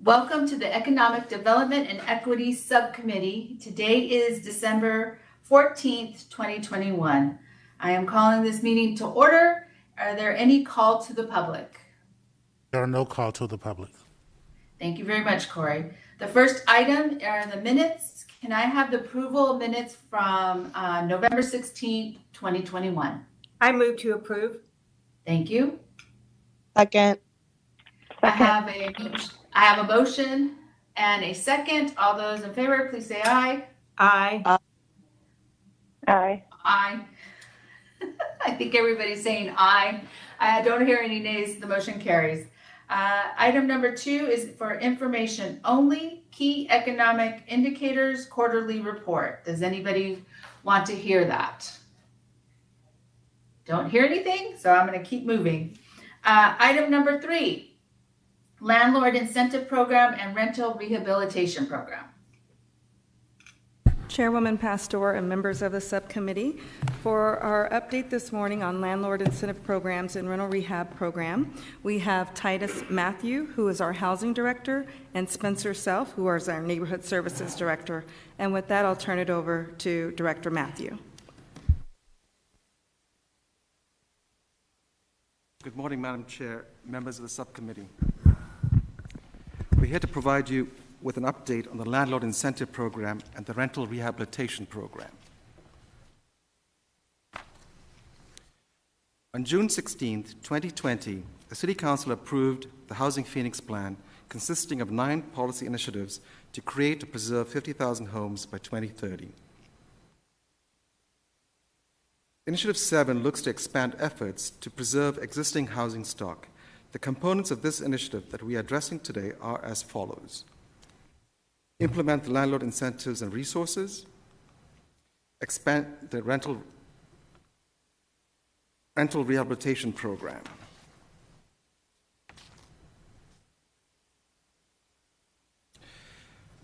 Welcome to the Economic Development and Equity Subcommittee. Today is December 14th, 2021. I am calling this meeting to order. Are there any call to the public? There are no call to the public. Thank you very much, Corey. The first item are the minutes. Can I have the approval of minutes from November 16th, 2021? I move to approve. Thank you. Second. I have a motion and a second. All those in favor, please say aye. Aye. Aye. Aye. I think everybody's saying aye. I don't hear any nays. The motion carries. Item number 2 is for information only. Key economic indicators quarterly report. Does anybody want to hear that? Don't hear anything, so I'm going to keep moving. Item number 3. Landlord Incentive Program and Rental Rehabilitation Program. Chairwoman Pastor and members of the subcommittee, for our update this morning on landlord incentive programs and rental rehab program, we have Titus Matthew, who is our housing director, and Spencer Self, who is our neighborhood services director. And with that, I'll turn it over to Director Matthew. Good morning, Madam Chair, members of the subcommittee. We're here to provide you with an update on the Landlord Incentive Program and the Rental Rehabilitation Program. On June 16, 2020, the City Council approved the Housing Phoenix Plan, consisting of 9 policy initiatives to create or preserve 50,000 homes by 2030. Initiative 7 looks to expand efforts to preserve existing housing stock. The components of this initiative that we are addressing today are as follows. Implement the landlord incentives and resources, expand the rental rehabilitation program.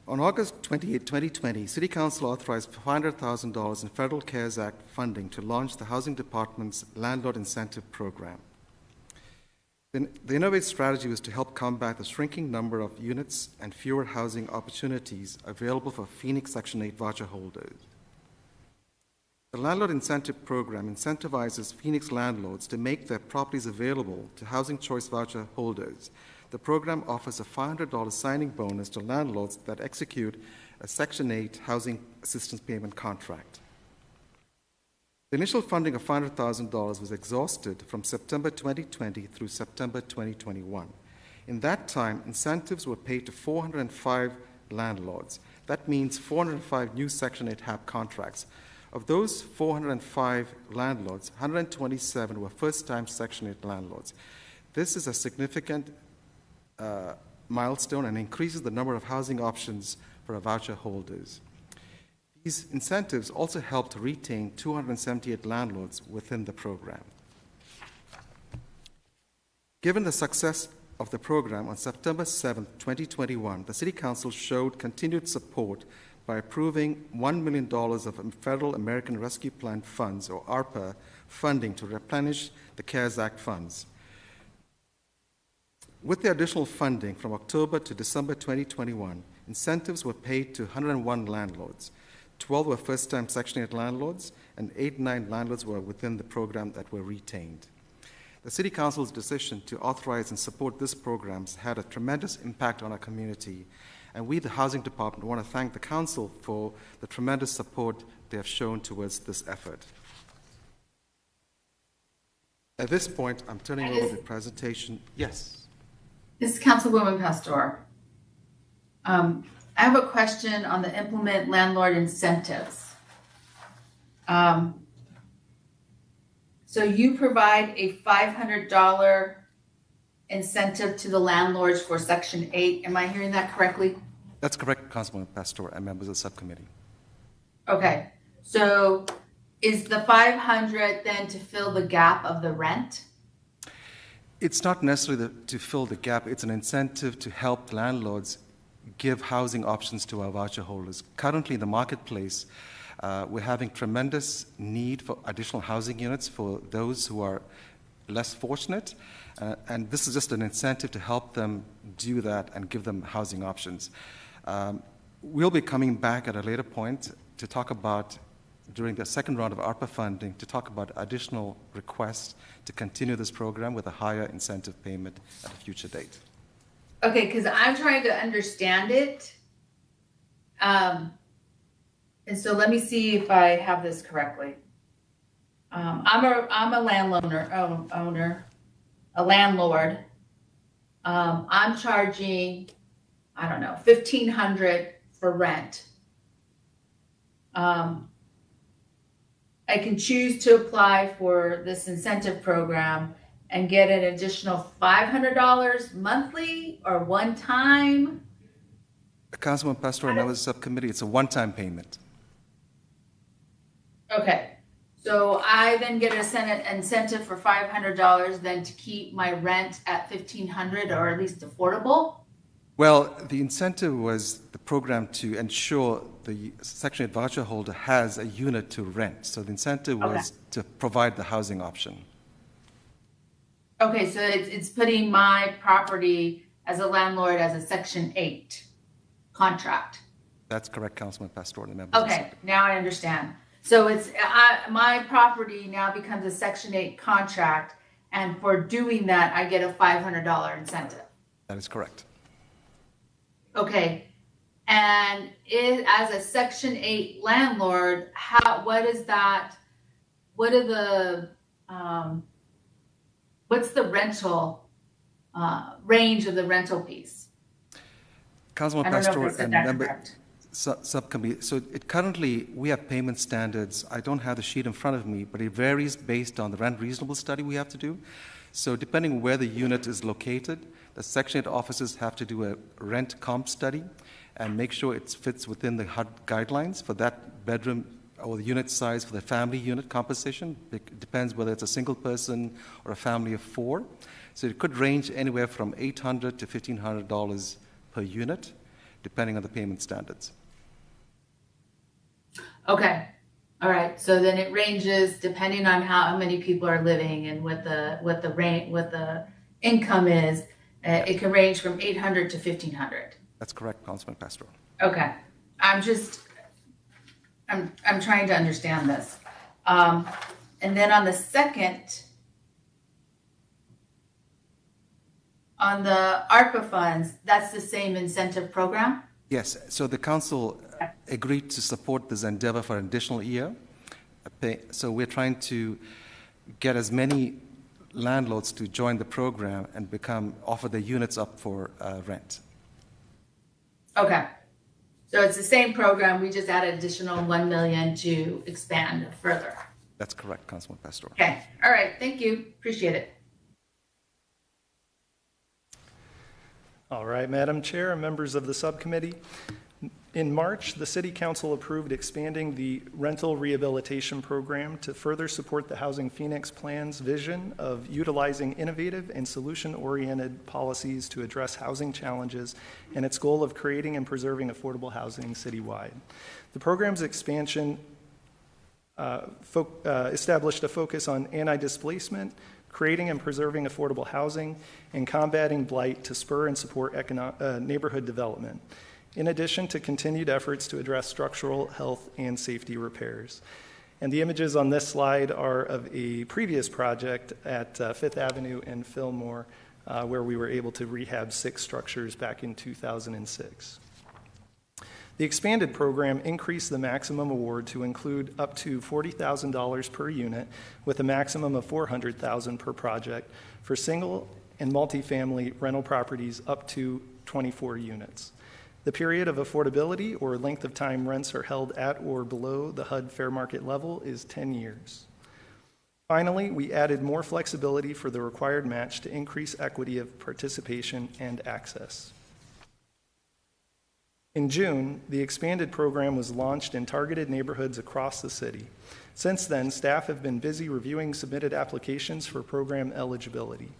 On August 28, 2020, City Council authorized $500,000 in Federal CARES Act funding to launch the Housing Department's Landlord Incentive Program. The innovative strategy was to help combat the shrinking number of units and fewer housing opportunities available for Phoenix Section 8 voucher holders. The Landlord Incentive Program incentivizes Phoenix landlords to make their properties available to Housing Choice voucher holders. The program offers a $500 signing bonus to landlords that execute a Section 8 housing assistance payment contract. The initial funding of $500,000 was exhausted from September 2020 through September 2021. In that time, incentives were paid to 405 landlords. That means 405 new Section 8 HAP contracts. Of those 405 landlords, 127 were first-time Section 8 landlords. This is a significant milestone and increases the number of housing options for our voucher holders. These incentives also help to retain 278 landlords within the program. Given the success of the program, on September 7, 2021, the City Council showed continued support by approving $1 million of Federal American Rescue Plan funds, or ARPA, funding to replenish the CARES Act funds. With the additional funding from October to December 2021, incentives were paid to 101 landlords. 12 were first-time Section 8 landlords, and 89 landlords were within the program that were retained. The City Council's decision to authorize and support this program has had a tremendous impact on our community, and we, the Housing Department, want to thank the Council for the tremendous support they have shown towards this effort. At this point, I'm turning over the presentation. Yes? This is Councilwoman Pastor. I have a question on the implement landlord incentives. So you provide a $500 incentive to the landlords for Section 8. Am I hearing that correctly? That's correct, Councilwoman Pastor and members of the subcommittee. Okay. So is the $500 then to fill the gap of the rent? It's not necessarily to fill the gap. It's an incentive to help landlords give housing options to our voucher holders. Currently in the marketplace, we're having tremendous need for additional housing units for those who are less fortunate. And this is just an incentive to help them do that and give them housing options. We'll be coming back at a later point to talk about, during the second round of ARPA funding, to talk about additional requests to continue this program with a higher incentive payment at a future date. Okay, because I'm trying to understand it. And so let me see if I have this correctly. I'm a landlord. I'm charging, I don't know, $1,500 for rent. I can choose to apply for this incentive program and get an additional $500 monthly or one time. Councilman Pastor, and members of the subcommittee, it's a one-time payment. Okay, so I then get an incentive for $500 then to keep my rent at $1,500 or at least affordable? Well, the incentive was the program to ensure the Section 8 voucher holder has a unit to rent. So the incentive was to provide the housing option. Okay, so it's putting my property as a landlord as a Section 8 contract. That's correct, Councilman Pastor and the members. Okay, now I understand. So it's my property now becomes a Section 8 contract, and for doing that, I get a $500 incentive. That is correct. Okay, and as a Section 8 landlord, what is that? What are the what's the rental range of the rental piece? Councilman I don't know Pastor if I said and that member correct. subcommittee. So currently we have payment standards. I don't have the sheet in front of me, but it varies based on the rent reasonable study we have to do. So depending where the unit is located, the Section 8 officers have to do a rent comp study and make sure it fits within the HUD guidelines for that bedroom or the unit size for the family unit composition. It depends whether it's a single person or a family of 4. So it could range anywhere from $800 to $1,500 per unit, depending on the payment standards. Okay, all right. So then it ranges depending on how many people are living and what the income is. It can range from $800 to $1,500. That's correct, Councilman Pastor. Okay, I'm trying to understand this. And then on the second, on the ARPA funds, that's the same incentive program? Yes, so the council agreed to support this endeavor for an additional year. So we're trying to get as many landlords to join the program and offer their units up for rent. Okay, so it's the same program, we just added additional $1 million to expand further. That's correct, Councilman Pastor. Okay, all right, thank you, appreciate it. All right, Madam Chair and members of the subcommittee. In March, the City Council approved expanding the rental rehabilitation program to further support the Housing Phoenix Plan's vision of utilizing innovative and solution-oriented policies to address housing challenges and its goal of creating and preserving affordable housing citywide. The program's expansion established a focus on anti-displacement, creating and preserving affordable housing, and combating blight to spur and support neighborhood development, in addition to continued efforts to address structural, health, and safety repairs. And the images on this slide are of a previous project at Fifth Avenue and Fillmore, where we were able to rehab 6 structures back in 2006. The expanded program increased the maximum award to include up to $40,000 per unit, with a maximum of $400,000 per project for single and multifamily rental properties up to 24 units. The period of affordability or length of time rents are held at or below the HUD fair market level is 10 years. Finally, we added more flexibility for the required match to increase equity of participation and access. In June, the expanded program was launched in targeted neighborhoods across the city. Since then, staff have been busy reviewing submitted applications for program eligibility.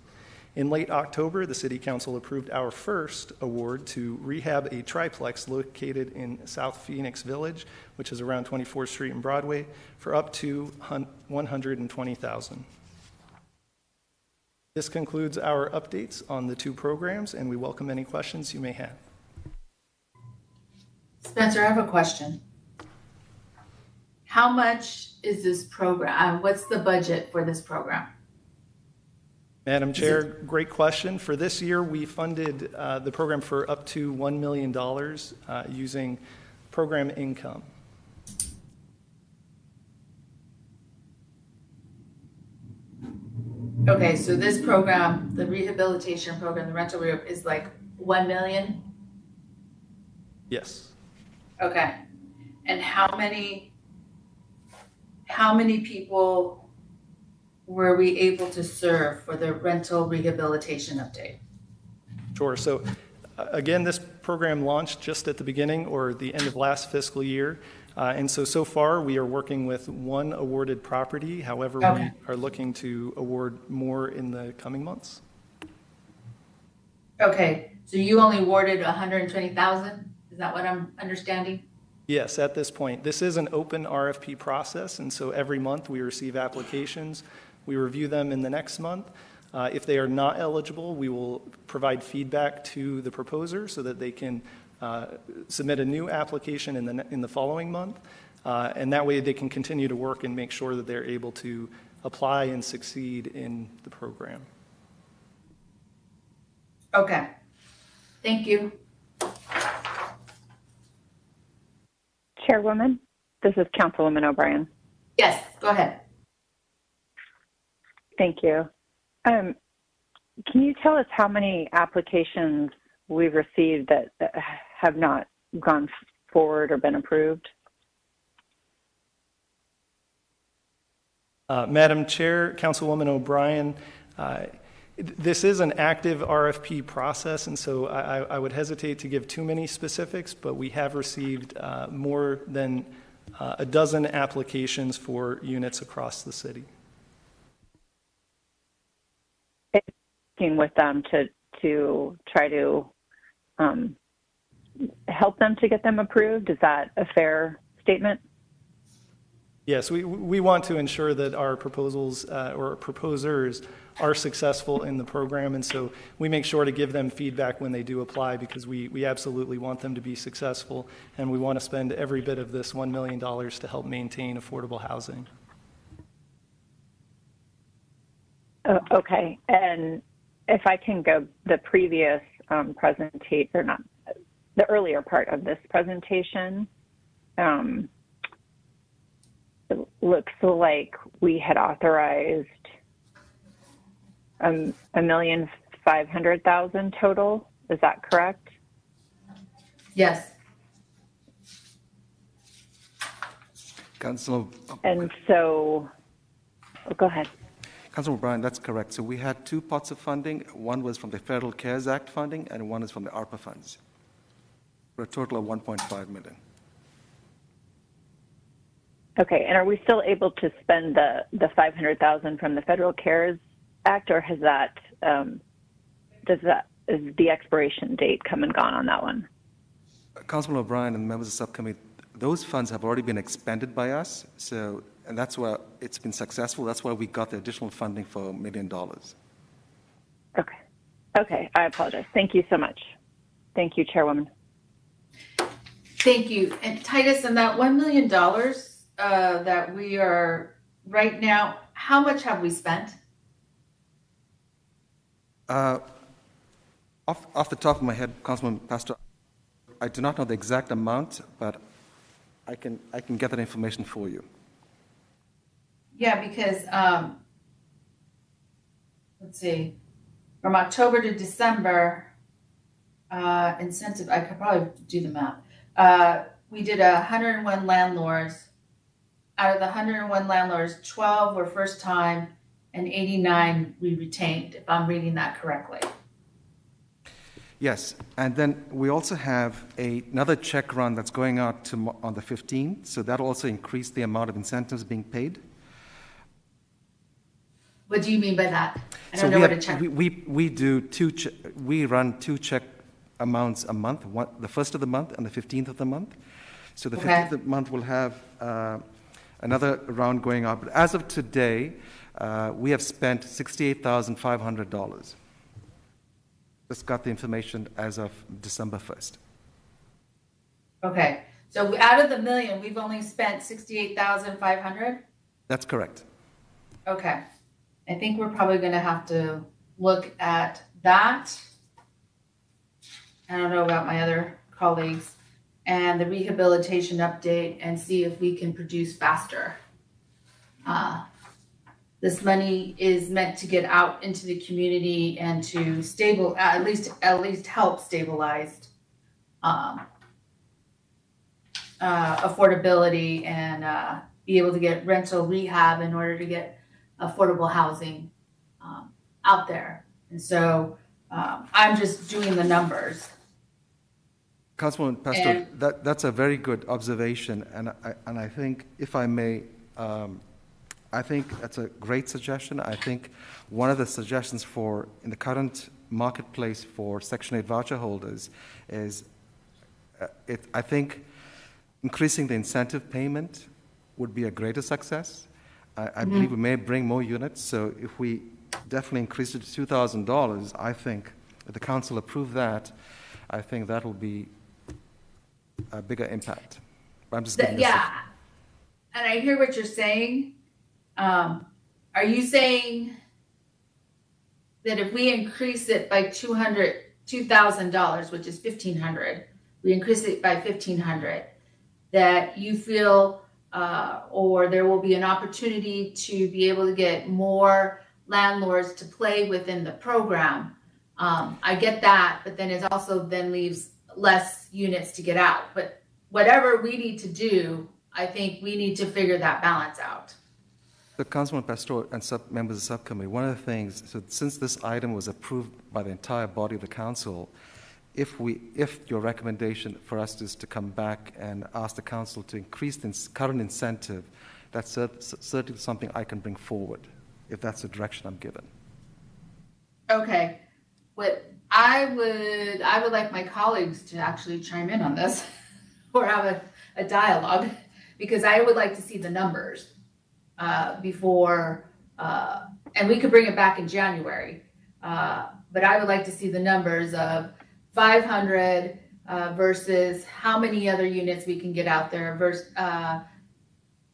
In late October, the City Council approved our first award to rehab a triplex located in South Phoenix Village, which is around 24th Street and Broadway, for up to $120,000. This concludes our updates on the two programs, and we welcome any questions you may have. Spencer, I have a question. How much is this program? What's the budget for this program? Madam Chair, great question. For this year, we funded the program for up to $1 million using program income. Okay, so this program, the rehabilitation program, the rental rehab is like 1 million? Yes. Okay. And how many people were we able to serve for the rental rehabilitation update? Sure. So again, this program launched just at the beginning or the end of last fiscal year. And so far we are working with one awarded property. However, Okay. we are looking to award more in the coming months. Okay, so you only awarded 120,000? Is that what I'm understanding? Yes, at this point. This is an open RFP process, and so every month we receive applications. We review them in the next month. If they are not eligible, we will provide feedback to the proposer so that they can submit a new application in the following month, and that way they can continue to work and make sure that they're able to apply and succeed in the program. Okay, thank you. Chairwoman, this is Councilwoman O'Brien. Yes, go ahead. Thank you. Can you tell us how many applications we've received that have not gone forward or been approved? Madam Chair, Councilwoman O'Brien, this is an active RFP process, and so I would hesitate to give too many specifics, but we have received more than a dozen applications for units across the city. Working with them to try to help them to get them approved. Is that a fair statement? Yes, we want to ensure that our proposals or proposers are successful in the program, and so we make sure to give them feedback when they do apply, because we absolutely want them to be successful, and we want to spend every bit of this $1 million to help maintain affordable housing. Okay, and if I can go the previous presentation, or not, the earlier part of this presentation, it looks like we had authorized $1,500,000 total. Is that correct? Yes. Councilor, And so, go ahead. Councilor O'Brien, that's correct. So we had two pots of funding. One was from the Federal CARES Act funding, and one is from the ARPA funds, for a total of $1.5 million. Okay, and are we still able to spend the $500,000 from the Federal CARES Act, or has that is the expiration date come and gone on that one? Councilman O'Brien and members of the subcommittee, those funds have already been expended by us, and that's why it's been successful. That's why we got the additional funding for $1 million. Okay, I apologize. Thank you so much. Thank you, Chairwoman. Thank you. And Titus, and that $1 million that we are right now, how much have we spent? Off the top of my head, Councilman Pastor, I do not know the exact amount, but I can get that information for you. Yeah, because let's see, from October to December, incentive, I could probably do the math. We did 101 landlords. Out of the 101 landlords, 12 were first time and 89 we retained, if I'm reading that correctly. Yes, and then we also have another check run that's going out on the 15th, so that'll also increase the amount of incentives being paid. What do you mean by that? I don't So know what a check. we run two check amounts a month, the first of the month and the 15th of the month. So the 15th of the month will have another round going out. But as of today, we have spent $68,500. Just got the information as of December 1st. Okay, so out of the million, we've only spent 68,500? That's correct. Okay, I think we're probably gonna have to look at that. I don't know about my other colleagues, and the rehabilitation update, and see if we can produce faster. This money is meant to get out into the community and to at least help stabilize affordability and be able to get rental rehab in order to get affordable housing out there. And so I'm just doing the numbers. Councilwoman Pastor, that's a very good observation, and I think, if I may, I think that's a great suggestion. I think one of the suggestions in the current marketplace for Section 8 voucher holders is, I think, increasing the incentive payment would be a greater success. I believe we may bring more units, so if we definitely increase it to $2,000, I think, if the council approve that, I think that will be a bigger impact. But I'm just giving Yeah, and I hear what you're saying. Are you saying that if we increase it by $2,000, which is $1,500, we increase it by $1,500, that you feel, or there will be an opportunity to be able to get more landlords to play within the program? I get that, but then it also then leaves less units to get out. But whatever we need to do, I think we need to figure that balance out. So, Councilman Pastor and members of the subcommittee, one of the things, so since this item was approved by the entire body of the council, if your recommendation for us is to come back and ask the council to increase the current incentive, that's certainly something I can bring forward, if that's the direction I'm given. Okay. What I would like my colleagues to actually chime in on this or have a dialogue, because I would like to see the numbers before, and we could bring it back in January, but I would like to see the numbers of 500 versus how many other units we can get out there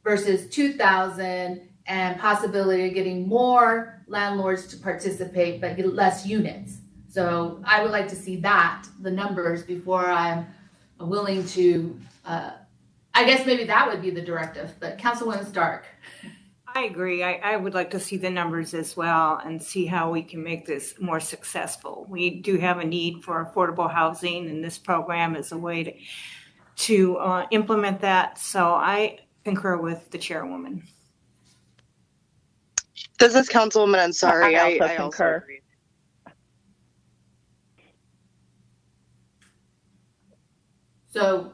versus 2,000, and possibility of getting more landlords to participate but get less units. So I would like to see the numbers, before I'm willing to, I guess maybe that would be the directive, but Councilwoman Stark. I agree. I would like to see the numbers as well and see how we can make this more successful. We do have a need for affordable housing, and this program is a way to implement that. So I concur with the chairwoman. This is Councilwoman Ansari. I also concur. Agree. So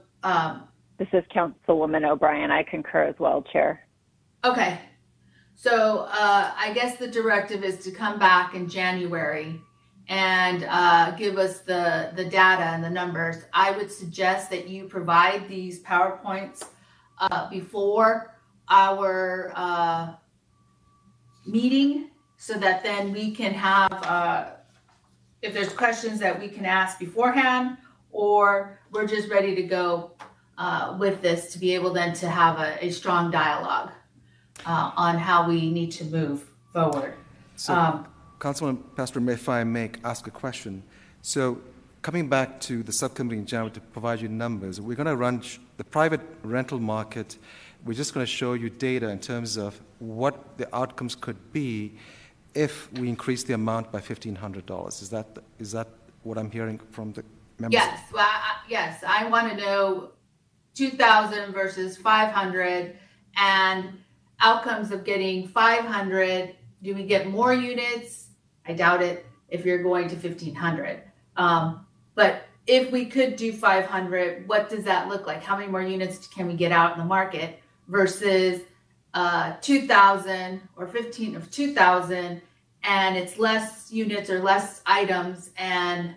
this is Councilwoman O'Brien. I concur as well, Chair. okay. So I guess the directive is to come back in January and give us the data and the numbers. I would suggest that you provide these PowerPoints before our meeting, so that then we can have, if there's questions that we can ask beforehand, or we're just ready to go with this to be able then to have a strong dialogue on how we need to move forward. So, Councilman Pastor, if I may ask a question. So, coming back to the subcommittee in January to provide you numbers, we're going to run the private rental market. We're just going to show you data in terms of what the outcomes could be if we increase the amount by $1,500. Is that what I'm hearing from the members? Yes, well, yes, I want to know 2,000 versus 500, and outcomes of getting 500. Do we get more units? I doubt it if you're going to 1,500. But if we could do 500, what does that look like? How many more units can we get out in the market versus 2,000 or 15 of 2,000, and it's less units or less items, and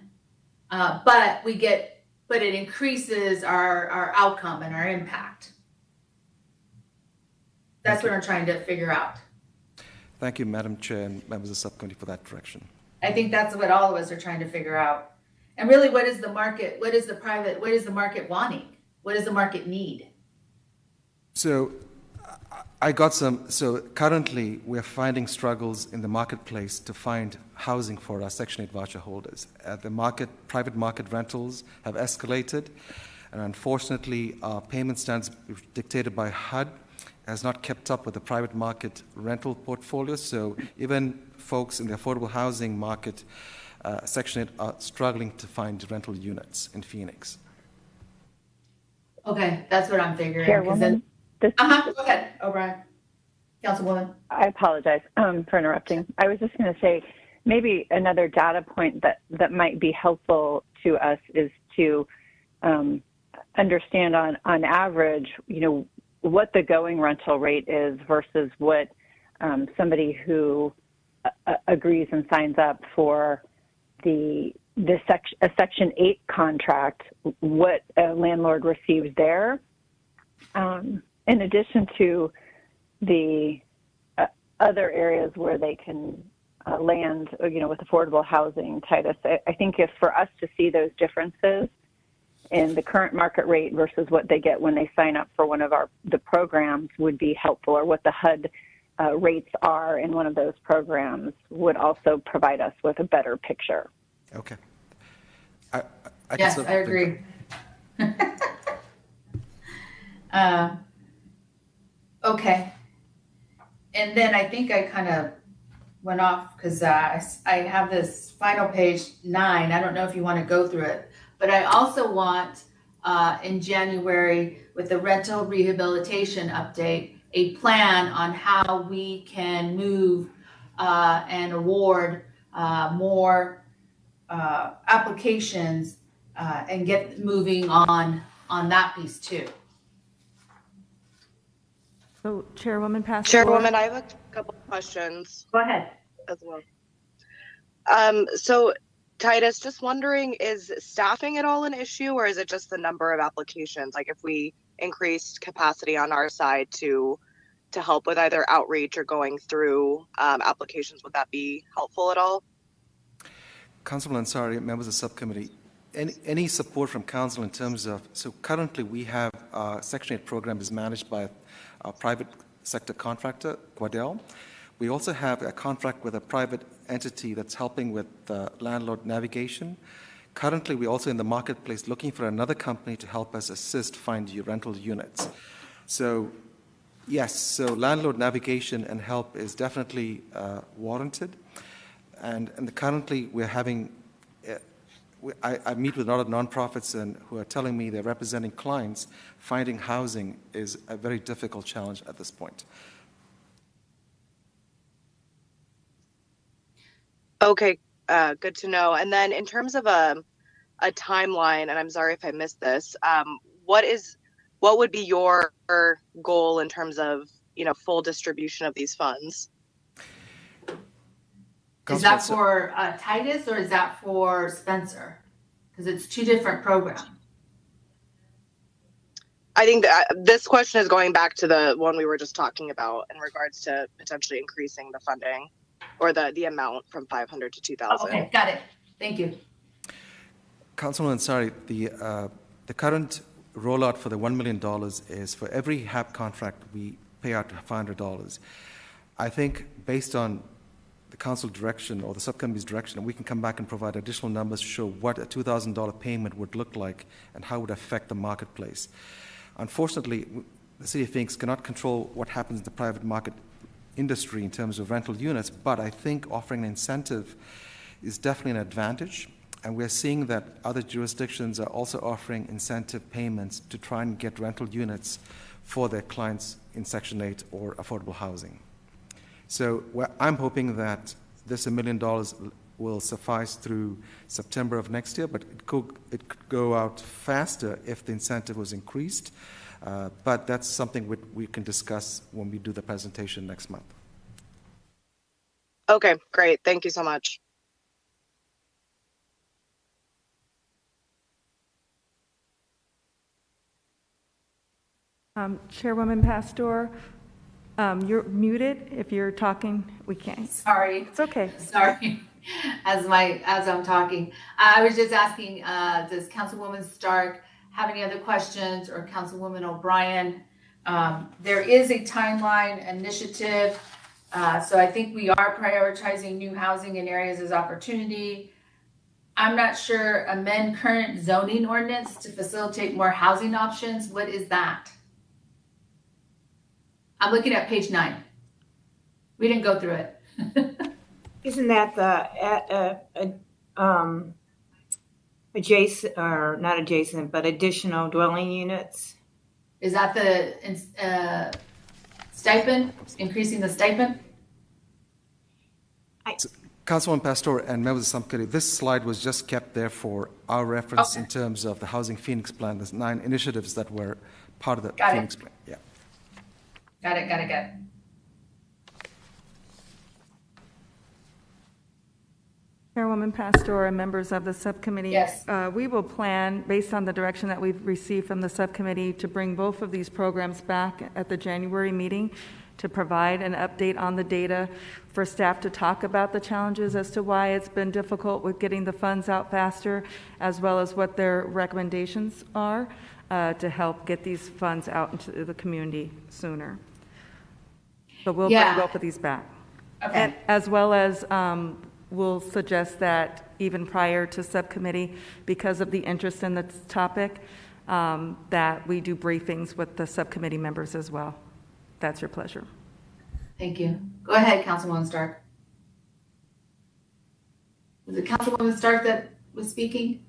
but it increases our outcome and our impact. That's what I'm trying to figure out. Thank you, Madam Chair and members of the subcommittee for that direction. I think that's what all of us are trying to figure out. And really, what is the market? What is the market wanting? What does the market need? So so currently we're finding struggles in the marketplace to find housing for our Section 8 voucher holders. Private market rentals have escalated, and unfortunately our payment standards dictated by HUD has not kept up with the private market rental portfolio. So even folks in the affordable housing market, Section 8 are struggling to find rental units in Phoenix. Okay, that's what I'm figuring. Chairwoman, Go ahead, O'Brien. Councilwoman. I apologize for interrupting. I was just going to say maybe another data point that might be helpful to us is to understand on average, what the going rental rate is versus what somebody who agrees and signs up for a Section 8 contract, what a landlord receives there. In addition to the other areas where they can land, with affordable housing, Titus, I think if for us to see those differences in the current market rate versus what they get when they sign up for one of the programs would be helpful, or what the HUD rates are in one of those programs would also provide us with a better picture. Okay. Yes, I agree. Okay. And then I think I kind of went off because I have this final page 9. I don't know if you want to go through it, but I also want in January with the rental rehabilitation update, a plan on how we can move and award more applications and get moving on that piece too. So, Chairwoman Pastor. Chairwoman, I have a couple of questions. Go ahead. As well. So, Titus, just wondering, is staffing at all an issue, or is it just the number of applications? Like, if we increased capacity on our side to help with either outreach or going through applications, would that be helpful at all? Councilman Ansari, members of the subcommittee, any support from council in terms of, so currently we have our Section 8 program is managed by a private sector contractor, Guadell. We also have a contract with a private entity that's helping with landlord navigation. Currently, we're also in the marketplace looking for another company to help us assist find rental units. So, yes, so landlord navigation and help is definitely warranted. And currently, we're having, I meet with a lot of nonprofits and who are telling me they're representing clients. Finding housing is a very difficult challenge at this point. Okay, good to know. And then in terms of a timeline, and I'm sorry if I missed this, what would be your goal in terms of full distribution of these funds? Is that for Titus or is that for Spencer? Because it's two different programs. I think this question is going back to the one we were just talking about in regards to potentially increasing the funding or the amount from 500 to 2,000. Okay, got it. Thank you. Councilman Ansari, the current rollout for the $1 million is for every HAP contract we pay out $500. I think based on the council direction or the subcommittee's direction, we can come back and provide additional numbers to show what a $2,000 payment would look like and how it would affect the marketplace. Unfortunately, the City of Phoenix cannot control what happens in the private market industry in terms of rental units, but I think offering an incentive is definitely an advantage. And we're seeing that other jurisdictions are also offering incentive payments to try and get rental units for their clients in Section 8 or affordable housing. So I'm hoping that this $1 million will suffice through September of next year, but it could go out faster if the incentive was increased. But that's something we can discuss when we do the presentation next month. Okay, great. Thank you so much. Chairwoman Pastor, You're muted if you're talking. We can't. Sorry. It's okay. Sorry. As I'm talking, I was just asking, does Councilwoman Stark have any other questions, or Councilwoman O'Brien? There is a timeline initiative, so I think we are prioritizing new housing in areas as opportunity. I'm not sure, amend current zoning ordinance to facilitate more housing options. What is that? I'm looking at page 9. We didn't go through it. Isn't that the adjacent, or not adjacent, but additional dwelling units? Is that the stipend, increasing the stipend? Councilwoman Pastor and members of the subcommittee, this slide was just kept there for our reference in terms of the Housing Phoenix Plan. There's 9 initiatives that were part of the Phoenix Plan. Yeah. Got it. Chairwoman Pastor and members of the subcommittee. Yes. We will plan, based on the direction that we've received from the subcommittee, to bring both of these programs back at the January meeting to provide an update on the data for staff to talk about the challenges as to why it's been difficult with getting the funds out faster, as well as what their recommendations are to help get these funds out into the community sooner. So we'll bring both of these back. Okay. And as well as we'll suggest that even prior to subcommittee, because of the interest in the topic, that we do briefings with the subcommittee members as well. That's your pleasure. Thank you. Go ahead, Councilwoman Stark. Was it Councilwoman Stark that was speaking?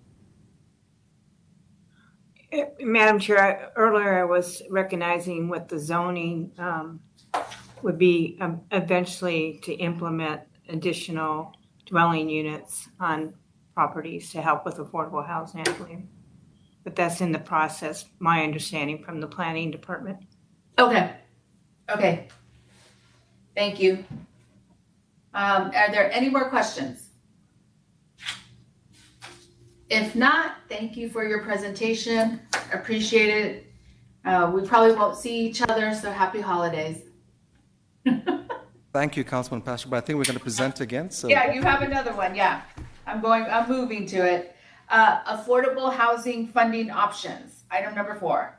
Madam Chair, earlier I was recognizing what the zoning would be eventually to implement additional dwelling units on properties to help with affordable housing, I believe. But that's in the process, my understanding from the planning department. Okay. Thank you. Are there any more questions? If not, thank you for your presentation. Appreciate it. We probably won't see each other, so happy holidays. Thank you, Councilman Pastor, but I think we're going to present again. So Yeah, you have another one. Yeah, I'm moving to it. Affordable housing funding options, item number 4.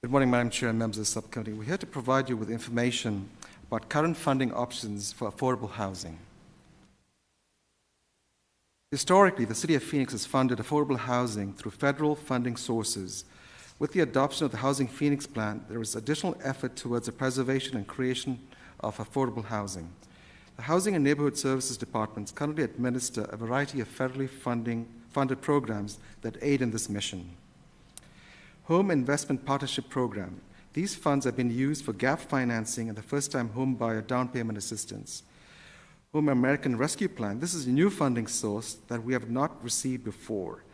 Good morning, Madam Chair and members of the subcommittee. We're here to provide you with information about current funding options for affordable housing. Historically, the City of Phoenix has funded affordable housing through federal funding sources. With the adoption of the Housing Phoenix Plan, there is additional effort towards the preservation and creation of affordable housing. The Housing and Neighborhood Services Departments currently administer a variety of federally funded programs that aid in this mission. Home Investment Partnership Program. These funds have been used for gap financing and the first-time home buyer down payment assistance. Home American Rescue Plan. This is a new funding source that we have not received before.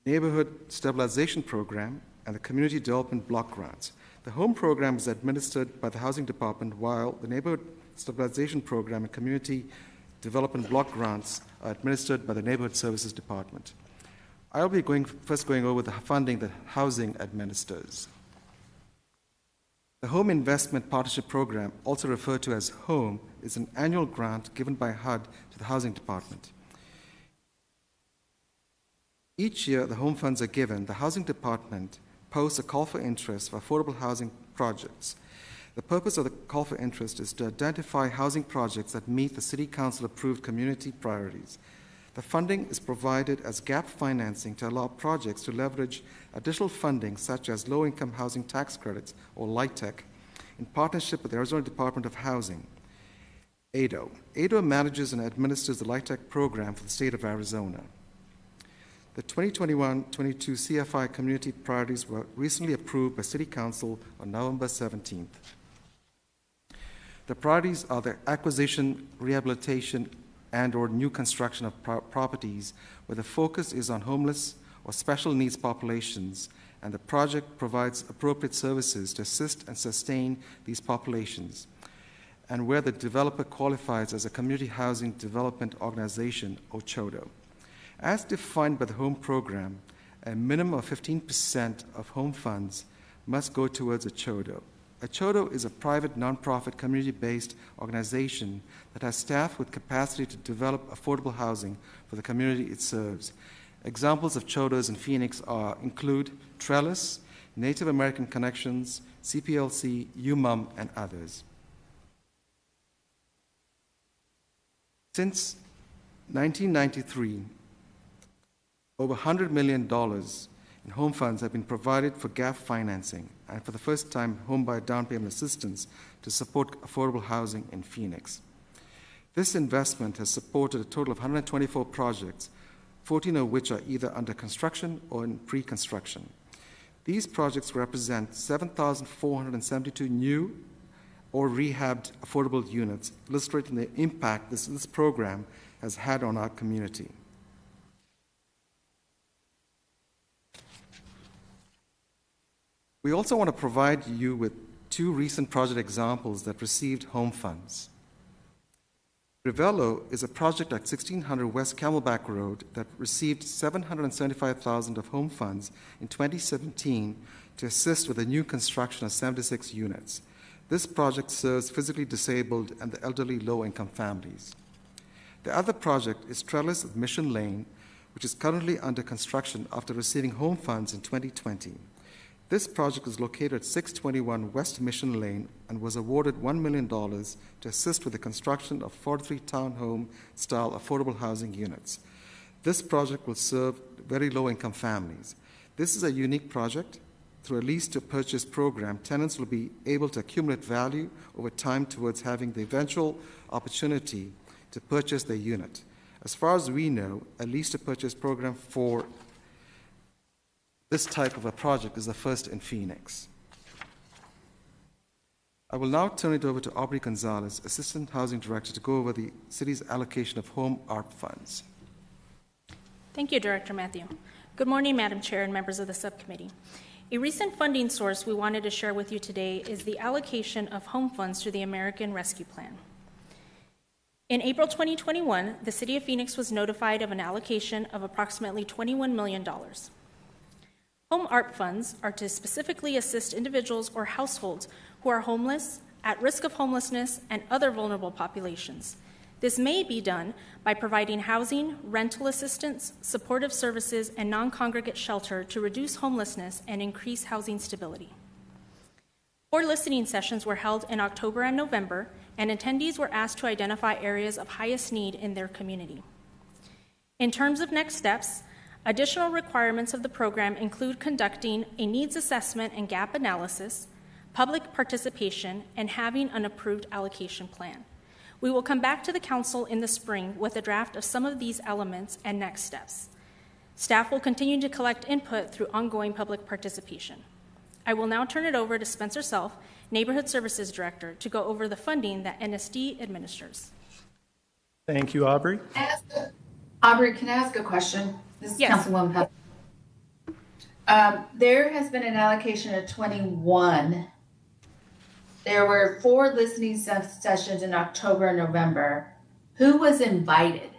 Neighborhood Stabilization Program and the Community Development Block Grants. The Home Program is administered by the Housing Department, while the Neighborhood Stabilization Program and Community Development Block Grants are administered by the Neighborhood Services Department. I'll be first going over the funding that housing administers. The Home Investment Partnership Program, also referred to as HOME, is an annual grant given by HUD to the Housing Department. Each year the home funds are given, the Housing Department posts a call for interest for affordable housing projects. The purpose of the call for interest is to identify housing projects that meet the City Council approved community priorities. The funding is provided as gap financing to allow projects to leverage additional funding such as low-income housing tax credits, or LIHTC, in partnership with the Arizona Department of Housing, ADO. ADO manages and administers the LIHTC program for the state of Arizona. The 2021-22 CFI community priorities were recently approved by City Council on November 17th. The priorities are the acquisition, rehabilitation, and/or new construction of properties where the focus is on homeless or special needs populations and the project provides appropriate services to assist and sustain these populations, and where the developer qualifies as a Community Housing Development Organization, or CHODO. As defined by the HOME program, a minimum of 15% of home funds must go towards a CHODO. A CHODO is a private, nonprofit, community-based organization that has staff with capacity to develop affordable housing for the community it serves. Examples of CHODOs in Phoenix include Trellis, Native American Connections, CPLC, UMUM, and others. Since 1993, over $100 million in home funds have been provided for gap financing and for the first time homebuyer down payment assistance to support affordable housing in Phoenix. This investment has supported a total of 124 projects, 14 of which are either under construction or in pre-construction. These projects represent 7,472 new or rehabbed affordable units, illustrating the impact this program has had on our community. We also want to provide you with two recent project examples that received home funds. Rivello is a project at 1600 West Camelback Road that received $775,000 of home funds in 2017 to assist with the new construction of 76 units. This project serves physically disabled and the elderly low-income families. The other project is Trellis of Mission Lane, which is currently under construction after receiving home funds in 2020. This project is located at 621 West Mission Lane and was awarded $1 million to assist with the construction of 43 townhome-style affordable housing units. This project will serve very low-income families. This is a unique project. Through a lease-to-purchase program, tenants will be able to accumulate value over time towards having the eventual opportunity to purchase their unit. As far as we know, a lease-to-purchase program for this type of a project is the first in Phoenix. I will now turn it over to Aubrey Gonzalez, Assistant Housing Director, to go over the city's allocation of home ARP funds. Thank you, Director Matthew. Good morning, Madam Chair and members of the subcommittee. A recent funding source we wanted to share with you today is the allocation of home funds through the American Rescue Plan. In April 2021, the City of Phoenix was notified of an allocation of approximately $21 million. Home ARP funds are to specifically assist individuals or households who are homeless, at risk of homelessness, and other vulnerable populations. This may be done by providing housing, rental assistance, supportive services, and non-congregate shelter to reduce homelessness and increase housing stability. 4 listening sessions were held in October and November, and attendees were asked to identify areas of highest need in their community. In terms of next steps, additional requirements of the program include conducting a needs assessment and gap analysis, public participation, and having an approved allocation plan. We will come back to the Council in the spring with a draft of some of these elements and next steps. Staff will continue to collect input through ongoing public participation. I will now turn it over to Spencer Self, Neighborhood Services Director, to go over the funding that NSD administers. Thank you, Aubrey. Aubrey, can I ask a question? This is Yes. Councilwoman Huff. There has been an allocation of 21. There were 4 listening sessions in October and November. Who was invited?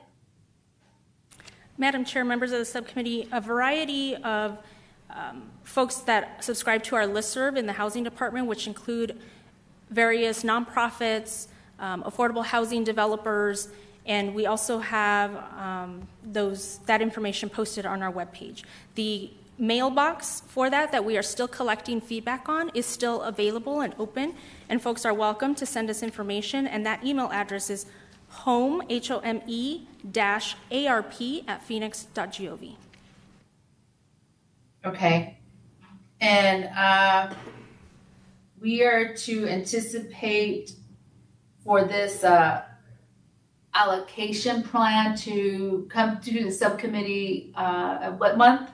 Madam Chair, members of the subcommittee, a variety of folks that subscribe to our listserv in the Housing Department, which include various nonprofits, affordable housing developers, and we also have that information posted on our webpage. The mailbox for that we are still collecting feedback on is still available and open, and folks are welcome to send us information, and that email address is home, HOME -ARP at Phoenix.gov. Okay. And we are to anticipate for this allocation plan to come to the subcommittee what month?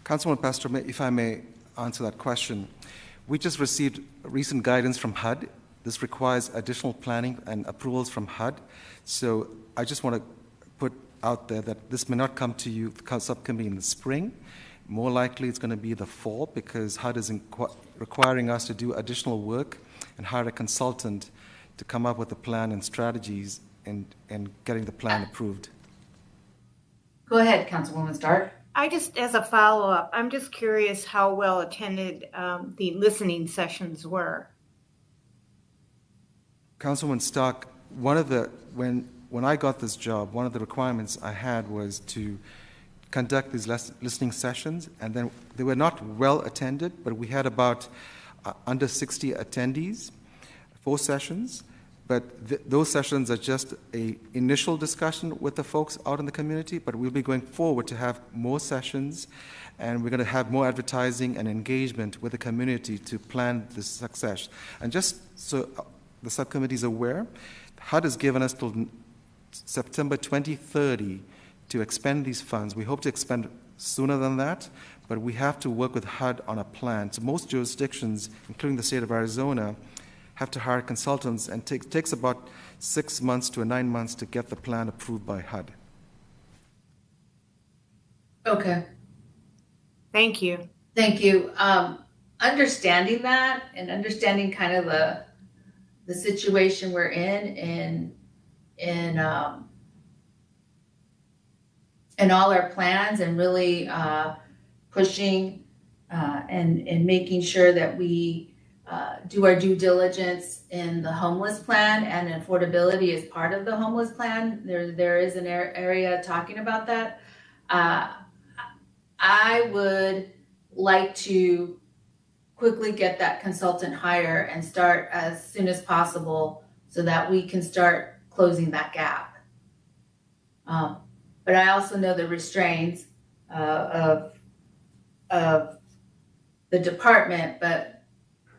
Councilman Pastor, if I may answer that question. We just received recent guidance from HUD. This requires additional planning and approvals from HUD. So I just want to put out there that this may not come to you, the subcommittee, in the spring. More likely it's going to be the fall because HUD is requiring us to do additional work and hire a consultant to come up with a plan and strategies and getting the plan approved. Go ahead, Councilwoman Stark. I just, as a follow-up, I'm just curious how well attended the listening sessions were. Councilwoman Stark, when I got this job, one of the requirements I had was to conduct these listening sessions, and then they were not well attended, but we had about under 60 attendees, 4 sessions. But those sessions are just an initial discussion with the folks out in the community, but we'll be going forward to have more sessions, and we're going to have more advertising and engagement with the community to plan the success. And just so the subcommittee is aware, HUD has given us till September 2030 to expend these funds. We hope to expend sooner than that, but we have to work with HUD on a plan. So most jurisdictions, including the state of Arizona, have to hire consultants, and it takes about 6 months to 9 months to get the plan approved by HUD. Okay. Thank you. Thank you. Understanding that and understanding kind of the situation we're in all our plans, and really pushing and making sure that we do our due diligence in the homeless plan, and affordability is part of the homeless plan. There is an area talking about that. I would like to quickly get that consultant hire and start as soon as possible so that we can start closing that gap. But I also know the restraints of the department, but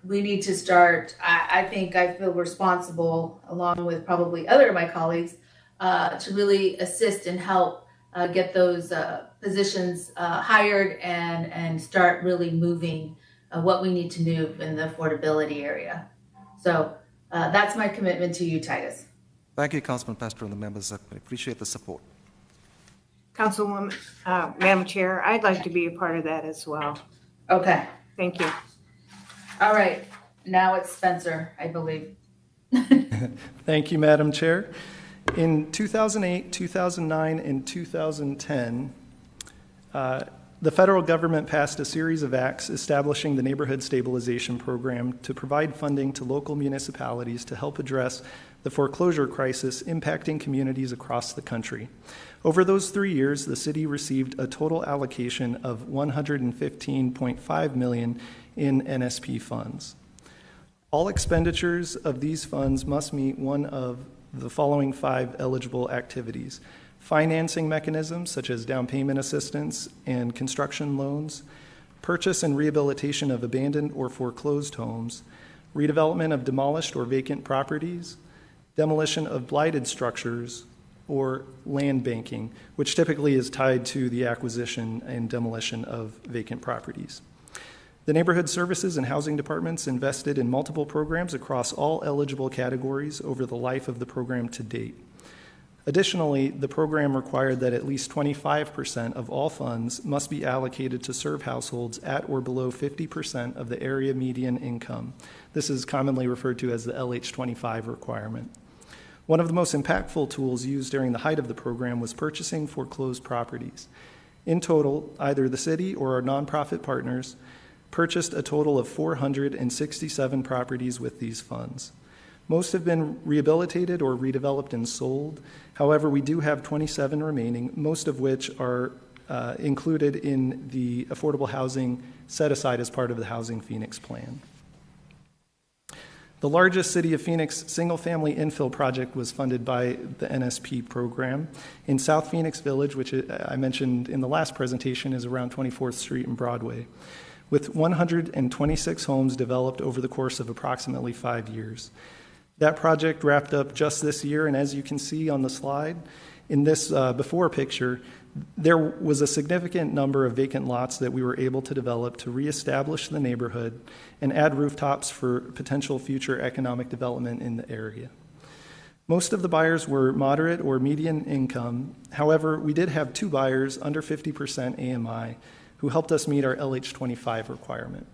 we need to start. I think I feel responsible, along with probably other of my colleagues, to really assist and help get those positions hired and start really moving what we need to move in the affordability area. So that's my commitment to you, Titus. Thank you, Councilman Pastor and the members. I appreciate the support. Councilwoman, Madam Chair, I'd like to be a part of that as well. Okay. Thank you. All right. Now it's Spencer, I believe. Thank you, Madam Chair. In 2008, 2009, and 2010, the federal government passed a series of acts establishing the Neighborhood Stabilization Program to provide funding to local municipalities to help address the foreclosure crisis impacting communities across the country. Over those 3 years, the city received a total allocation of $115.5 million in NSP funds. All expenditures of these funds must meet one of the following 5 eligible activities: financing mechanisms such as down payment assistance and construction loans, purchase and rehabilitation of abandoned or foreclosed homes, redevelopment of demolished or vacant properties, demolition of blighted structures, or land banking, which typically is tied to the acquisition and demolition of vacant properties. The Neighborhood Services and Housing Departments invested in multiple programs across all eligible categories over the life of the program to date. Additionally, the program required that at least 25% of all funds must be allocated to serve households at or below 50% of the area median income. This is commonly referred to as the LH25 requirement. One of the most impactful tools used during the height of the program was purchasing foreclosed properties. In total, either the city or our nonprofit partners purchased a total of 467 properties with these funds. Most have been rehabilitated or redeveloped and sold. However, we do have 27 remaining, most of which are included in the affordable housing set aside as part of the Housing Phoenix plan. The largest City of Phoenix single-family infill project was funded by the NSP program in South Phoenix Village, which I mentioned in the last presentation is around 24th Street and Broadway, with 126 homes developed over the course of approximately 5 years. That project wrapped up just this year, and as you can see on the slide, in this before picture, there was a significant number of vacant lots that we were able to develop to reestablish the neighborhood and add rooftops for potential future economic development in the area. Most of the buyers were moderate or median income. However, we did have 2 buyers under 50% AMI, who helped us meet our LH25 requirement.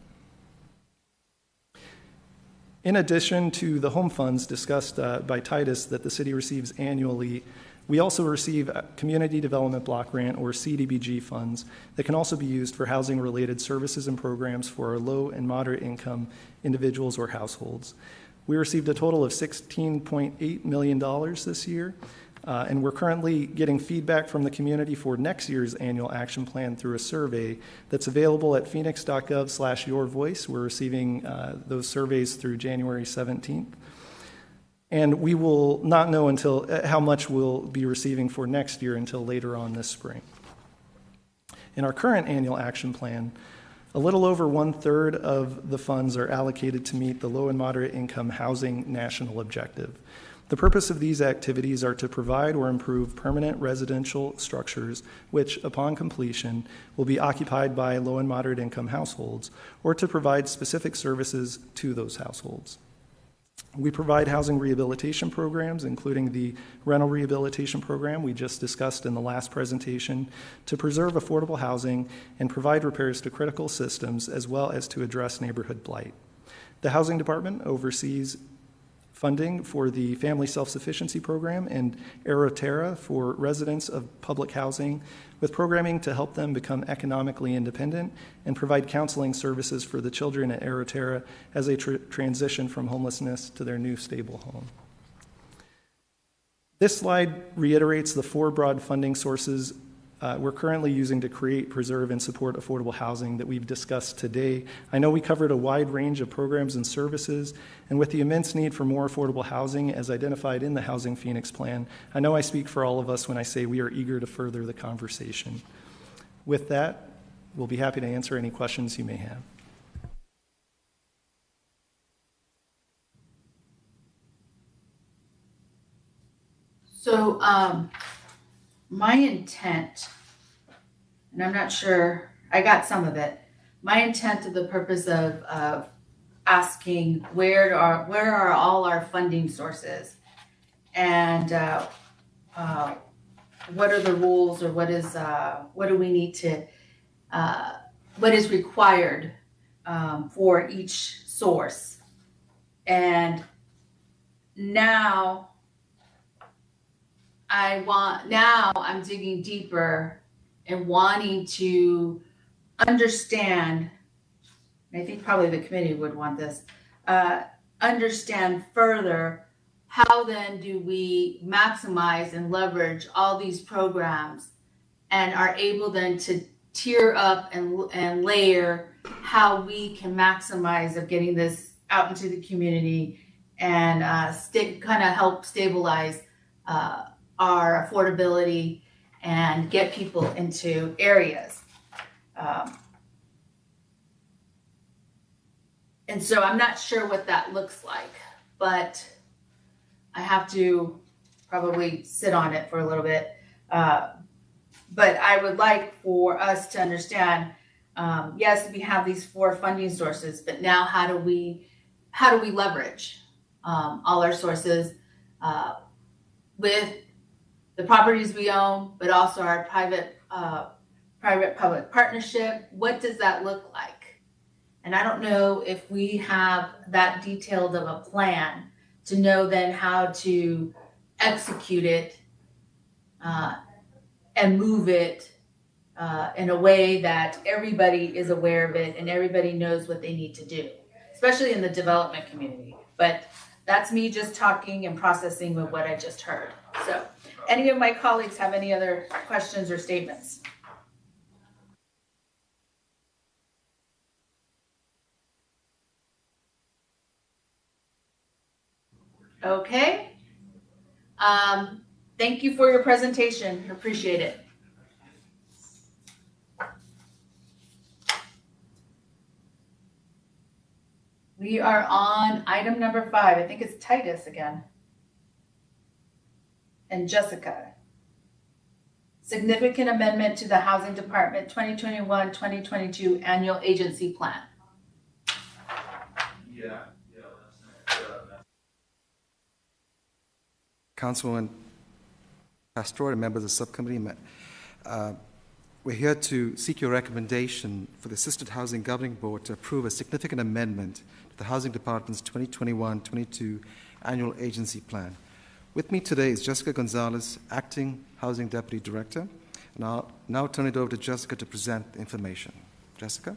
In addition to the home funds discussed by Titus that the city receives annually, we also receive Community Development Block Grant, or CDBG funds, that can also be used for housing-related services and programs for our low and moderate income individuals or households. We received a total of $16.8 million this year, and we're currently getting feedback from the community for next year's annual action plan through a survey that's available at Phoenix.gov/yourvoice. We're receiving those surveys through January 17th. And we will not know until how much we'll be receiving for next year until later on this spring. In our current annual action plan, a little over 1/3 of the funds are allocated to meet the low and moderate income housing national objective. The purpose of these activities are to provide or improve permanent residential structures which, upon completion, will be occupied by low and moderate income households, or to provide specific services to those households. We provide housing rehabilitation programs, including the rental rehabilitation program we just discussed in the last presentation, to preserve affordable housing and provide repairs to critical systems, as well as to address neighborhood blight. The Housing Department oversees funding for the Family Self-Sufficiency Program and AeroTerra for residents of public housing, with programming to help them become economically independent and provide counseling services for the children at AeroTerra as they transition from homelessness to their new stable home. This slide reiterates the 4 broad funding sources we're currently using to create, preserve, and support affordable housing that we've discussed today. I know we covered a wide range of programs and services, and with the immense need for more affordable housing as identified in the Housing Phoenix Plan, I know I speak for all of us when I say we are eager to further the conversation. With that, we'll be happy to answer any questions you may have. So, my intent, and I'm not sure, I got some of it. My intent of the purpose of asking where are all our funding sources, and what are the rules, or what do we need to, what is required for each source. And now I'm digging deeper and wanting to understand, and I think probably the committee would want this, understand further how then do we maximize and leverage all these programs and are able then to tier up and layer how we can maximize of getting this out into the community and kind of help stabilize our affordability and get people into areas. And so I'm not sure what that looks like, but I have to probably sit on it for a little bit. But I would like for us to understand, yes, we have these 4 funding sources, but now how do we leverage all our sources with the properties we own, but also our private-public partnership? What does that look like? And I don't know if we have that detailed of a plan to know then how to execute it and move it in a way that everybody is aware of it and everybody knows what they need to do, especially in the development community. But that's me just talking and processing with what I just heard. So, any of my colleagues have any other questions or statements? Okay. Thank you for your presentation. Appreciate it. We are on item number 5. I think it's Titus again. And Jessica. Significant amendment to the Housing Department 2021-2022 Annual Agency Plan. Councilwoman Pastor and members of the subcommittee, we're here to seek your recommendation for the Assisted Housing Governing Board to approve a significant amendment to the Housing Department's 2021-22 Annual Agency Plan. With me today is Jessica Gonzalez, Acting Housing Deputy Director, and I'll now turn it over to Jessica to present the information. Jessica?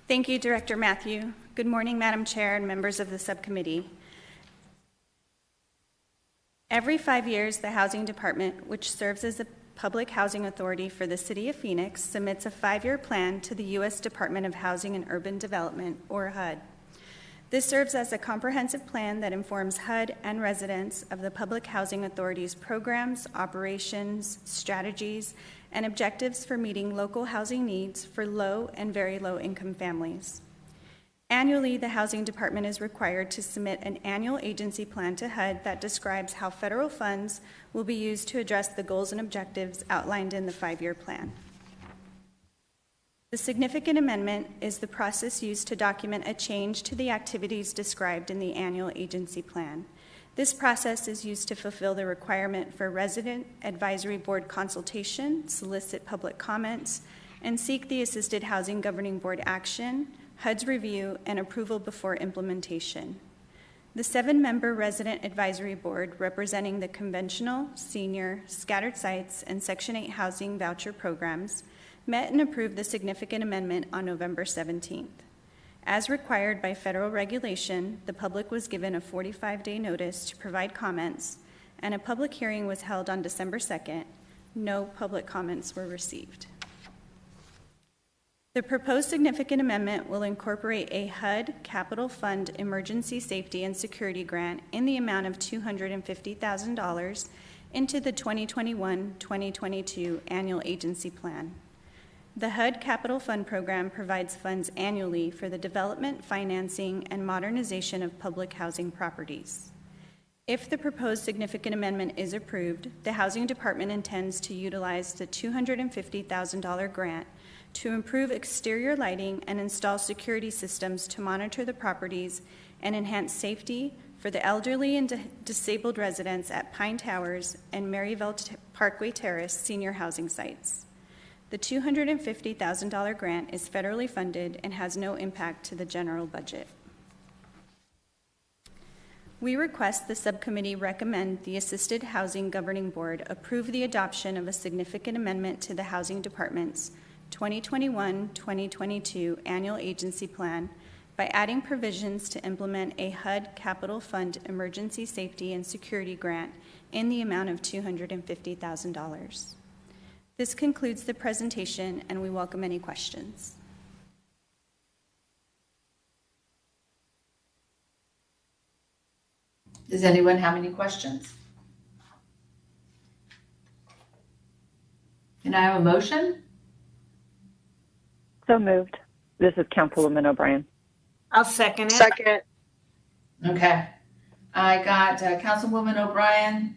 Thank you, Director Matthew. Good morning, Madam Chair and members of the subcommittee. Every 5 years, the Housing Department, which serves as a public housing authority for the City of Phoenix, submits a 5-year plan to the U.S. Department of Housing and Urban Development, or HUD. This serves as a comprehensive plan that informs HUD and residents of the Public Housing Authority's programs, operations, strategies, and objectives for meeting local housing needs for low and very low income families. Annually, the Housing Department is required to submit an annual agency plan to HUD that describes how federal funds will be used to address the goals and objectives outlined in the 5-year plan. The significant amendment is the process used to document a change to the activities described in the annual agency plan. This process is used to fulfill the requirement for resident advisory board consultation, solicit public comments, and seek the Assisted Housing Governing Board action, HUD's review, and approval before implementation. The 7-member resident advisory board representing the conventional, senior, scattered sites, and Section 8 housing voucher programs met and approved the significant amendment on November 17th. As required by federal regulation, the public was given a 45-day notice to provide comments, and a public hearing was held on December 2nd. No public comments were received. The proposed significant amendment will incorporate a HUD Capital Fund Emergency Safety and Security Grant in the amount of $250,000 into the 2021-2022 Annual Agency Plan. The HUD Capital Fund program provides funds annually for the development, financing, and modernization of public housing properties. If the proposed significant amendment is approved, the Housing Department intends to utilize the $250,000 grant to improve exterior lighting and install security systems to monitor the properties and enhance safety for the elderly and disabled residents at Pine Towers and Maryville Parkway Terrace senior housing sites. The $250,000 grant is federally funded and has no impact to the general budget. We request the subcommittee recommend the Assisted Housing Governing Board approve the adoption of a significant amendment to the Housing Department's 2021-2022 Annual Agency Plan by adding provisions to implement a HUD Capital Fund Emergency Safety and Security Grant in the amount of $250,000. This concludes the presentation, and we welcome any questions. Does anyone have any questions? Can I have a motion? So moved. This is Councilwoman O'Brien. I'll second it. Second. Okay. I got Councilwoman O'Brien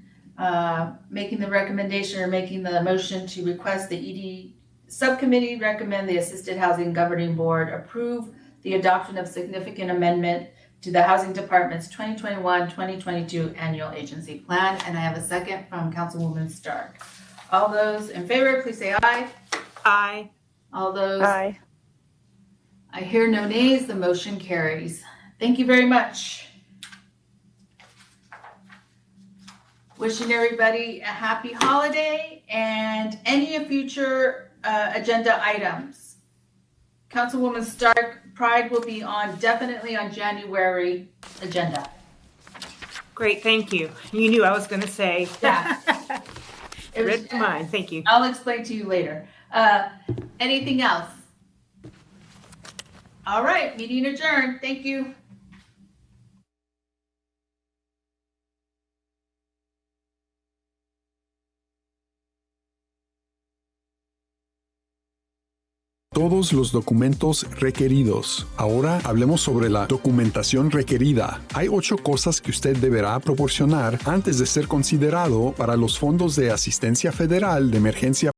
making the recommendation or making the motion to request the ED subcommittee recommend the Assisted Housing Governing Board approve the adoption of significant amendment to the Housing Department's 2021-2022 Annual Agency Plan. And I have a second from Councilwoman Stark. All those in favor, please say aye. Aye. All those. Aye. I hear no nays. The motion carries. Thank you very much. Wishing everybody a happy holiday and any future agenda items. Councilwoman Stark, Pride will be definitely on January agenda. Great, thank you. You knew I was going to say. Yeah. Read mine, thank you. I'll explain to you later. Anything else? All right, meeting adjourned. Thank you. Todos los documentos requeridos. Ahora hablemos sobre la documentación requerida. Hay 8 cosas que usted deberá proporcionar antes de ser considerado para los fondos de asistencia federal de emergencia